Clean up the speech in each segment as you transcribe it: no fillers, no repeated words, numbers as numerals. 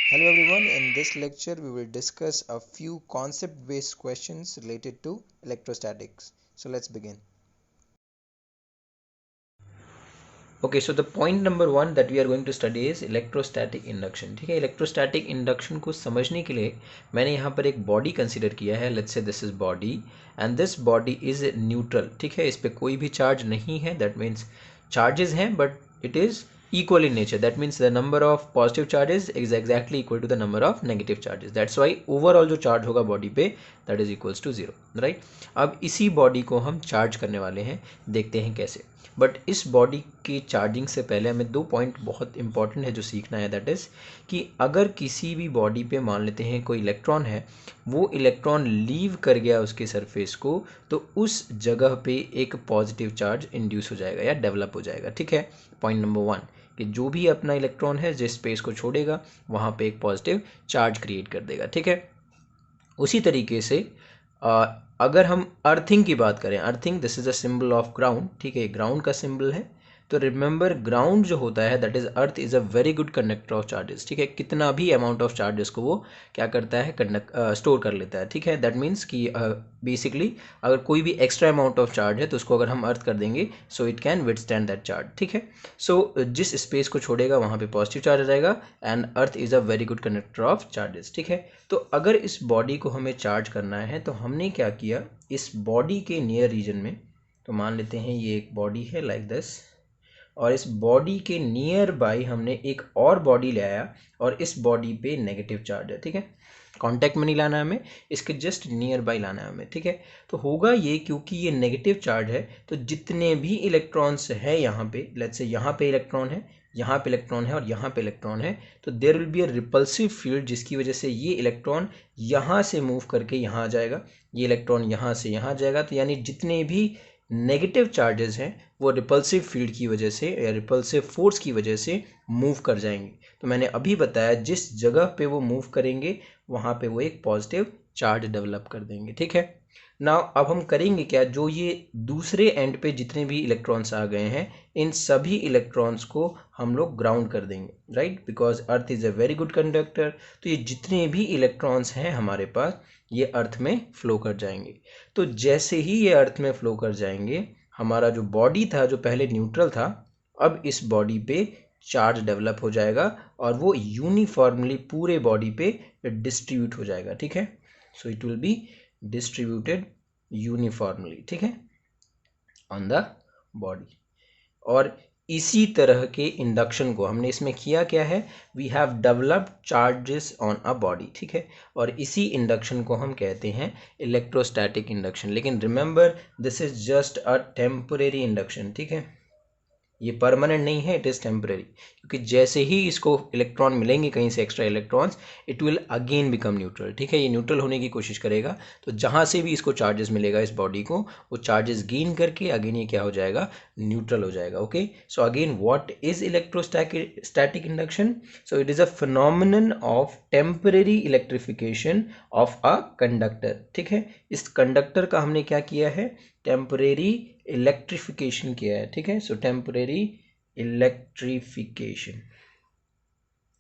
Hello everyone, in this lecture we will discuss a few concept-based questions related to electrostatics. So let's begin. Okay, so the point number 1 that we are going to study is electrostatic induction. ठीक है, electrostatic induction को समझने के लिए मैंने यहाँ पर एक बॉडी कंसीडर किया है. Let's say this is body and this body is neutral. ठीक है, इस पर कोई भी चार्ज नहीं है. दैट मीन्स चार्जेस हैं but it is equal in nature. That means the number of positive charges is exactly equal to the number of negative charges. That's why overall जो चार्ज होगा बॉडी पे that is equals to 0. Right, अब इसी body को हम charge करने वाले हैं. देखते हैं कैसे. बट इस बॉडी की चार्जिंग से पहले हमें दो पॉइंट बहुत इंपॉर्टेंट है जो सीखना है. दैट इज़ कि अगर किसी भी बॉडी पे मान लेते हैं कोई इलेक्ट्रॉन है, वो इलेक्ट्रॉन लीव कर गया उसके सरफेस को, तो उस जगह पे एक पॉजिटिव चार्ज इंड्यूस हो जाएगा या डेवलप हो जाएगा. ठीक है, पॉइंट नंबर 1 कि जो भी अपना इलेक्ट्रॉन है जिस स्पेस को छोड़ेगा वहाँ पे एक पॉजिटिव चार्ज क्रिएट कर देगा. ठीक है, उसी तरीके से अगर हम अर्थिंग की बात करें, earthing this is a symbol of ground. ठीक है, ग्राउंड का सिंबल है. तो रिमेंबर ग्राउंड जो होता है that is earth is a very good conductor of charges. ठीक है, कितना भी अमाउंट ऑफ चार्जेस को वो क्या करता है, स्टोर कर लेता है. ठीक है, दैट मीन्स कि बेसिकली अगर कोई भी एक्स्ट्रा अमाउंट ऑफ चार्ज है तो उसको अगर हम अर्थ कर देंगे so it can withstand that charge. ठीक है, सो जिस स्पेस को छोड़ेगा वहाँ पे पॉजिटिव चार्ज आ जाएगा and earth is a very good conductor of charges. ठीक है, तो अगर इस बॉडी को हमें चार्ज करना है तो हमने क्या किया, इस बॉडी के नियर रीजन में, तो मान लेते हैं ये एक बॉडी है लाइक दिस, और इस बॉडी के नियर बाई हमने एक और बॉडी ले आया और इस बॉडी पे नेगेटिव चार्ज है. ठीक है, कांटेक्ट में नहीं लाना है हमें, इसके जस्ट नियर बाई लाना है हमें. ठीक है, तो होगा ये क्योंकि ये नेगेटिव चार्ज है तो जितने भी इलेक्ट्रॉन्स है यहाँ पे, लेट्स से यहाँ पे इलेक्ट्रॉन है, यहाँ पे इलेक्ट्रॉन है और यहाँ पे इलेक्ट्रॉन है, तो there will be a repulsive field जिसकी वजह से ये इलेक्ट्रॉन यहाँ से मूव करके यहाँ आ जाएगा, ये इलेक्ट्रॉन यहाँ से यहाँ जाएगा. तो यानी जितने भी नेगेटिव चार्जेस हैं वो रिपल्सिव फील्ड की वजह से या रिपल्सिव फोर्स की वजह से मूव कर जाएंगे. तो मैंने अभी बताया जिस जगह पे वो मूव करेंगे वहाँ पे वो एक पॉजिटिव चार्ज डेवलप कर देंगे. ठीक है, नाउ अब हम करेंगे क्या, जो ये दूसरे एंड पे जितने भी इलेक्ट्रॉन्स आ गए हैं इन सभी इलेक्ट्रॉन्स को हम लोग ग्राउंड कर देंगे. Right, because earth is a very good conductor. तो ये जितने भी इलेक्ट्रॉन्स हैं हमारे पास ये अर्थ में फ्लो कर जाएंगे. तो जैसे ही ये अर्थ में फ्लो कर जाएंगे, हमारा जो बॉडी था जो पहले न्यूट्रल था, अब इस बॉडी पे चार्ज डेवलप हो जाएगा और वो यूनिफॉर्मली पूरे बॉडी पे डिस्ट्रीब्यूट हो जाएगा. ठीक है, so it will be distributed uniformly. ठीक है, ऑन द बॉडी. और इसी तरह के इंडक्शन को हमने इसमें किया क्या है, we have developed charges on a body. ठीक है, और इसी इंडक्शन को हम कहते हैं इलेक्ट्रोस्टैटिक इंडक्शन. लेकिन remember this is just a temporary induction. ठीक है, ये परमानेंट नहीं है, इट इज़ टेम्परेरी. क्योंकि जैसे ही इसको इलेक्ट्रॉन मिलेंगे कहीं से extra electrons, it will again become neutral. ठीक है, ये न्यूट्रल होने की कोशिश करेगा. तो जहाँ से भी इसको चार्जेस मिलेगा इस बॉडी को, वो चार्जेस गेन करके अगेन ये क्या हो जाएगा, न्यूट्रल हो जाएगा. Okay, so again what is electrostatic induction? So it is a phenomenon of temporary electrification of a conductor. ठीक है, इस कंडक्टर का हमने क्या किया है, टेम्परेरी इलेक्ट्रिफिकेशन किया है. ठीक है, सो टेम्परेरी इलेक्ट्रिफिकेशन,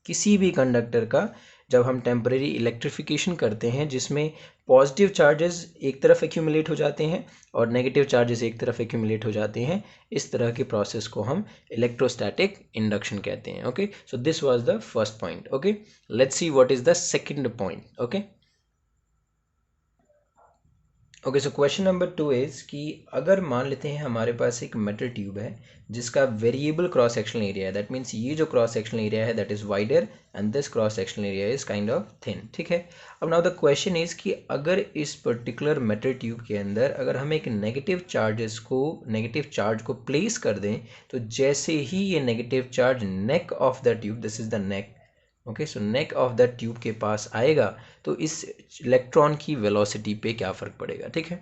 किसी भी कंडक्टर का जब हम टेम्परेरी इलेक्ट्रिफिकेशन करते हैं जिसमें पॉजिटिव चार्जेस एक तरफ एक्यूमुलेट हो जाते हैं और नेगेटिव चार्जेस एक तरफ एक्यूमुलेट हो जाते हैं, इस तरह के प्रोसेस को हम इलेक्ट्रोस्टैटिक इंडक्शन कहते हैं. Okay, so this was the first point. Okay, let's see what is the second point. Okay, okay, so question number 2 is कि अगर मान लेते हैं हमारे पास एक मेटल ट्यूब है जिसका वेरिएबल क्रॉस सेक्शनल एरिया है. दैट मीन्स ये जो क्रॉस सेक्शनल एरिया है that is wider and this cross sectional area is kind of thin. ठीक है, अब नाउ द क्वेश्चन इज़ कि अगर इस पर्टिकुलर मेटल ट्यूब के अंदर अगर हम एक नेगेटिव चार्ज को प्लेस कर दें, तो जैसे ही ये negative charge neck of the tube, this is the neck, okay, so neck of the tube के पास आएगा तो इस इलेक्ट्रॉन की वेलोसिटी पे क्या फ़र्क पड़ेगा. ठीक है,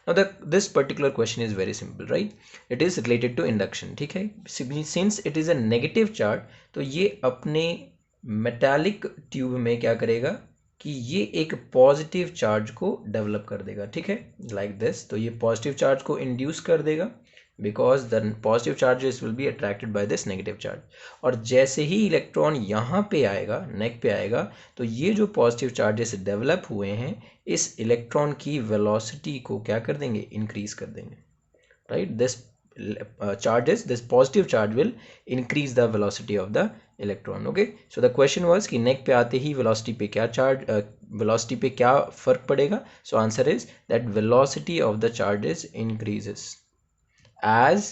now this particular question is very simple. Right, it is related to induction. ठीक है, since it is a negative charge तो ये अपने मेटालिक ट्यूब में क्या करेगा कि ये एक पॉजिटिव चार्ज को डेवलप कर देगा. ठीक है, लाइक दिस, तो ये पॉजिटिव चार्ज को इंड्यूस कर देगा because the positive charges will be attracted by this negative charge. और जैसे ही इलेक्ट्रॉन यहाँ पे आएगा, नेक पे आएगा, तो ये जो पॉजिटिव चार्जेस डेवलप हुए हैं इस इलेक्ट्रॉन की वेलोसिटी को क्या कर देंगे, इंक्रीज कर देंगे. Right, this charges, this positive charge will increase the velocity of the electron. Okay, so the question was कि neck पे आते ही velocity पे क्या charge, velocity पे क्या फर्क पड़ेगा. So answer is that velocity of the charges increases as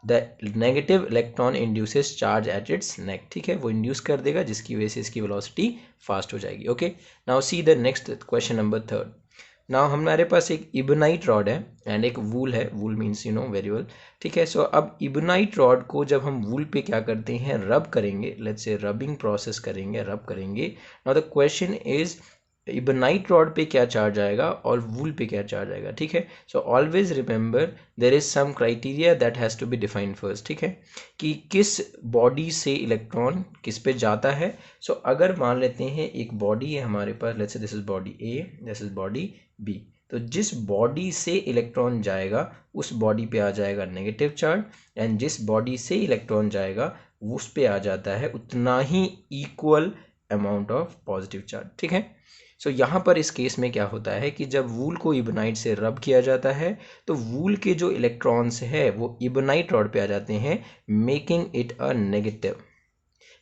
the negative electron induces charge at its neck. ठीक है, वो induce कर देगा जिसकी वजह से इसकी velocity fast हो जाएगी. Okay, now see the next question number 3. Now हमारे पास एक इबनाइट रॉड है एंड एक वूल है. Wool means you know very well. ठीक है, सो अब इबनाइट रॉड को जब हम वूल पे क्या करते हैं, रब करेंगे, लेट्स से रबिंग प्रोसेस करेंगे, रब करेंगे. Now the question is ebonite rod पे क्या चार्ज आएगा और वूल पे क्या चार्ज आएगा. ठीक है, so always remember there is some criteria that has to be defined first. ठीक है, कि किस बॉडी से इलेक्ट्रॉन किस पे जाता है. सो अगर मान लेते हैं एक बॉडी है हमारे पास, let's say this is body A, this is body B, तो जिस बॉडी से इलेक्ट्रॉन जाएगा उस बॉडी पे आ जाएगा नेगेटिव चार्ज एंड जिस बॉडी से इलेक्ट्रॉन जाएगा उस पे आ जाता है उतना ही equal amount of positive charge. ठीक है, सो यहाँ पर इस केस में क्या होता है कि जब वूल को इबनाइट से रब किया जाता है तो वूल के जो इलेक्ट्रॉन्स है वो इबनाइट रॉड पे आ जाते हैं, making it a negative.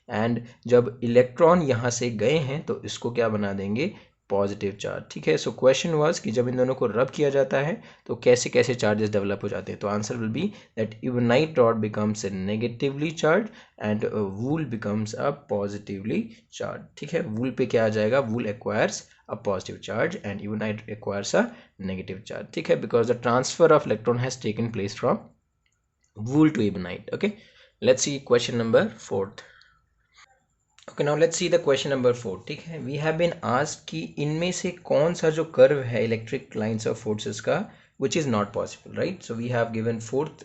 And जब इलेक्ट्रॉन यहाँ से गए हैं तो इसको क्या बना देंगे, पॉजिटिव चार्ज. ठीक है, सो क्वेश्चन वाज कि जब इन दोनों को रब किया जाता है तो कैसे कैसे चार्जेस डेवलप हो जाते हैं. तो answer will be that ebonite rod becomes negatively charge and wool becomes a positively charge. ठीक है, वूल पे क्या आ जाएगा, wool acquires a positive charge and ebonite acquires a negative charge. ठीक है, because the transfer of electron has taken place from wool to ebonite. Okay, let's see question number 4. Okay, now let's see the question number 4. ठीक है, we have been asked कि इनमें से कौन सा जो कर्व है इलेक्ट्रिक लाइंस ऑफ फोर्सेस का which is not possible. Right, so we have given four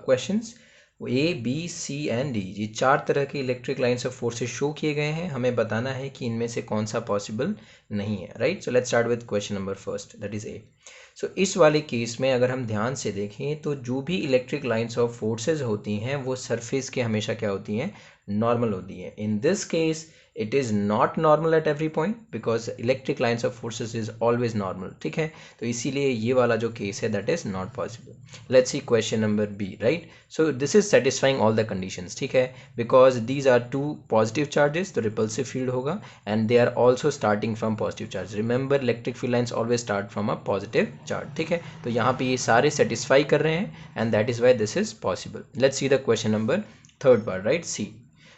questions, A B C and D. ये 4 तरह के electric lines of forces show किए गए हैं. हमें बताना है कि इनमें से कौन सा पॉसिबल नहीं है. Right, so let's start with question number first, that is A. So इस वाले केस में अगर हम ध्यान से देखें तो जो भी इलेक्ट्रिक लाइंस ऑफ फोर्सेस होती हैं वो सरफेस के हमेशा क्या होती हैं, नॉर्मल होती है. In this case it is not normal at every point because electric lines of forces is always normal. ठीक है, तो इसीलिए ये वाला जो केस है that is not possible. Let's see question number B. Right, so this is satisfying all the conditions. ठीक है, because these are two positive charges तो repulsive field होगा and they are also starting from positive charge. Remember electric field lines always start from a positive charge. ठीक है, तो यहाँ पे ये सारे satisfy कर रहे हैं and that is why this is possible. Let's see the question number third part. Right, C.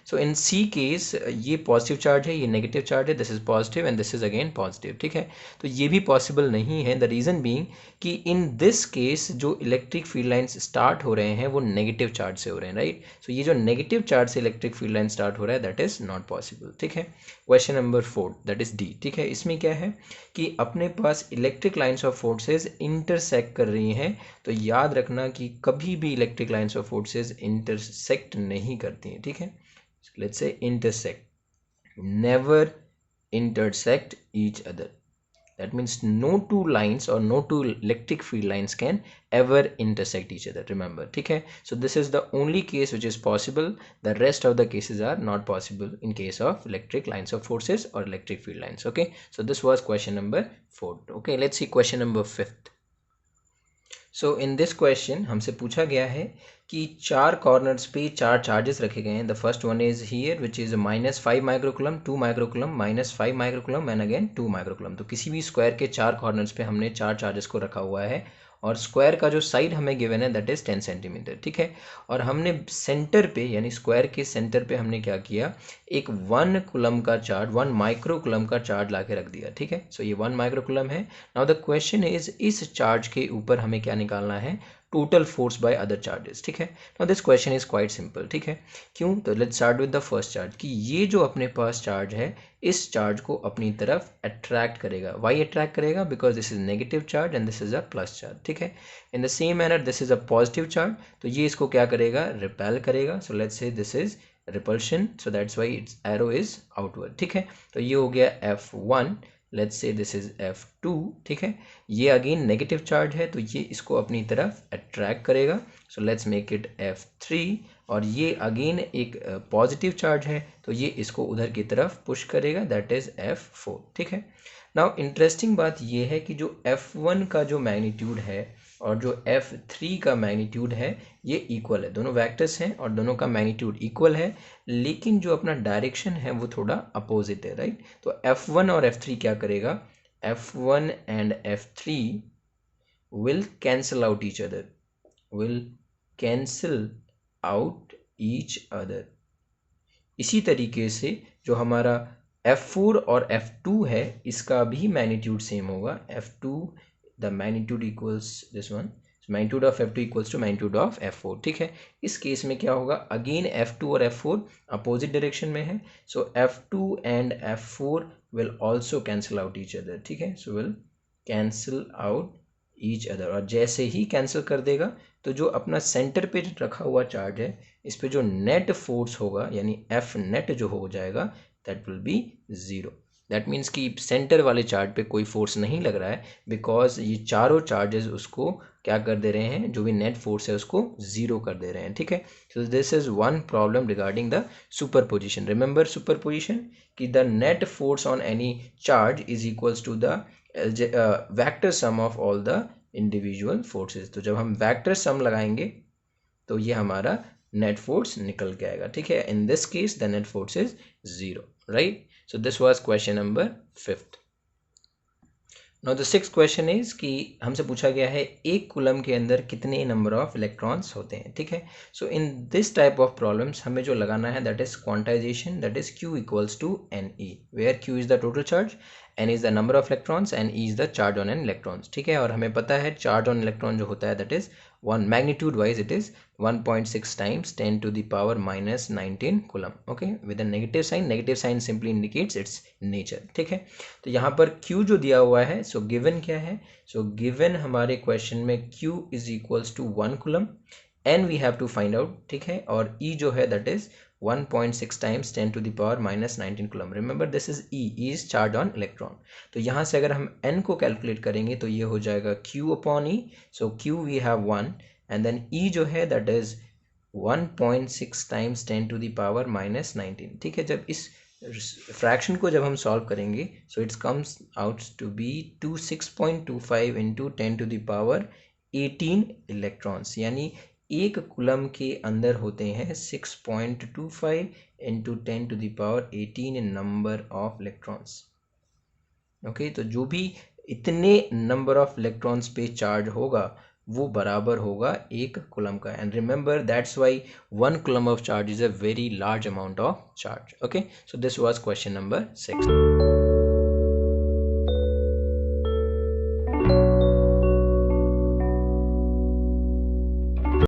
So in C case ये पॉजिटिव चार्ज है, ये नेगेटिव चार्ज है, this is positive and this is again positive. ठीक है, तो ये भी possible नहीं है. द रीज़न बीइंग कि इन दिस केस जो इलेक्ट्रिक फील्ड लाइंस स्टार्ट हो रहे हैं वो नेगेटिव चार्ज से हो रहे हैं. राइट, सो ये जो नेगेटिव चार्ज से इलेक्ट्रिक फील्ड लाइन स्टार्ट हो रहा है दैट इज नॉट पॉसिबल. ठीक है, question number 4 that is D. ठीक है, इसमें क्या है कि अपने पास electric lines of forces intersect कर रही हैं. तो याद रखना कि कभी भी electric lines of forces intersect नहीं करती हैं. ठीक है, let's say intersect, never intersect each other. That means no two lines or no two electric field lines can ever intersect each other. Remember, ठीक है, so this is the only case which is possible. The rest of the cases are not possible in case of electric lines of forces or electric field lines. Okay, so this was question number 4. Okay, let's see question number 5. So in this question हमसे पूछा गया है कि 4 corners पे 4 charges रखे गए हैं. The first one is here which is -5 microcoulomb, 2 microcoulomb, -5 microcoulomb and again 2 microcoulomb. तो किसी भी स्क्वायर के 4 कॉर्नर्स पे हमने 4 चार्जेस को रखा हुआ है और स्क्वायर का जो साइड हमें गिवन है दैट इज 10 सेंटीमीटर. ठीक है, और हमने सेंटर पे यानी स्क्वायर के सेंटर पे हमने क्या किया, एक 1 कूलम का चार्ज, 1 माइक्रोकुलम का चार्ज ला के रख दिया. ठीक है, सो ये 1 माइक्रोकुलम है. नाउ द क्वेश्चन इज इस चार्ज के ऊपर हमें क्या निकालना है, total force by other charges. ठीक है, now this question is quite simple. ठीक है, क्यों, तो let's start with the first charge कि ये जो अपने पास चार्ज है इस चार्ज को अपनी तरफ अट्रैक्ट करेगा. वाई अट्रैक्ट करेगा, because this is negative charge and this is a plus charge. ठीक है, in the same manner this is a positive charge, तो ये इसको क्या करेगा, रिपेल करेगा. So let's say this is repulsion, so that's why it's arrow is outward. ठीक है, तो ये हो गया F1 let's say this is F2, ठीक है। ये अगेन नेगेटिव चार्ज है तो ये इसको अपनी तरफ अट्रैक्ट करेगा, so let's make it F3। और ये अगेन एक पॉजिटिव चार्ज है तो ये इसको उधर की तरफ पुश करेगा, दैट इज F4, ठीक है। नाउ इंटरेस्टिंग बात ये है कि जो F1 का जो मैग्नीट्यूड है और जो F3 का मैग्नीट्यूड है ये इक्वल है, दोनों वेक्टर्स हैं और दोनों का मैग्नीट्यूड इक्वल है, लेकिन जो अपना डायरेक्शन है वो थोड़ा अपोजिट है, राइट। तो F1 और F3 क्या करेगा, F1 and F3 will cancel out each other, will cancel out each other। इसी तरीके से जो हमारा F4 और F2 है इसका भी मैग्नीट्यूड सेम होगा, F2 the magnitude equals this one, magnitude of F2 equals to magnitude of F4, ठीक है। इस केस में क्या होगा, अगेन F2 और F4 अपोजिट डायरेक्शन में है, सो F2 and F4 will also cancel out each other, ठीक है, so will cancel out each other. और जैसे ही कैंसिल कर देगा तो जो अपना सेंटर पे रखा हुआ चार्ज है इस पे जो नेट फोर्स होगा यानी F नेट जो हो जाएगा that will be 0। That means कि सेंटर वाले चार्ज पे कोई फोर्स नहीं लग रहा है, बिकॉज ये चारों चार्जेस उसको क्या कर दे रहे हैं, जो भी नेट फोर्स है उसको 0 कर दे रहे हैं, ठीक है। So this is one problem regarding the superposition. Remember superposition कि the net force on any charge is equals to the vector sum of all the individual forces. तो जब हम वेक्टर सम लगाएंगे तो ये हमारा नेट फोर्स निकल के आएगा, ठीक है। In this case the net force is 0, right. So this was question number 5th। Now the 6th question is कि हमसे पूछा गया है एक कूलम के अंदर कितने नंबर ऑफ इलेक्ट्रॉन्स होते हैं, ठीक है। So in this type of problems हमें जो लगाना है that is quantization, that is Q equals to NE, where Q is the total charge, N is the number of electrons and E is the charge on an electrons, ठीक है। और हमें पता है चार्ज ऑन इलेक्ट्रॉन जो होता है that is one magnitude wise it is 1.6 times 10 to the power minus 19 coulomb, okay, with a negative sign. Negative sign simply indicates its nature, ठीक है। तो यहाँ पर Q जो दिया हुआ है, सो गिवन क्या है, सो गिवन हमारे क्वेश्चन में Q is equals to 1 coulomb, N we have to find out, ठीक है। और E जो है that is 1.6 times 10 to the power minus 19 coulomb. Remember this is E is charge on electron. तो यहाँ से अगर हम N को कैलकुलेट करेंगे तो ये हो जाएगा Q upon E, so Q we have 1 and then E जो है that is 1.6 times 10 to the power minus 19, ठीक है। जब इस फ्रैक्शन को जब हम सॉल्व करेंगे so it's comes out to be 26.25 into 10 to the power 18 electrons, यानी एक कूलम के अंदर होते हैं 6.25 into 10 to the power 18 number of electrons, okay. तो जो भी इतने नंबर ऑफ इलेक्ट्रॉन्स पे चार्ज होगा वो बराबर होगा एक कूलम का। And remember that's why 1 coulomb of charge is a very large amount of charge, okay. So this was question number 6।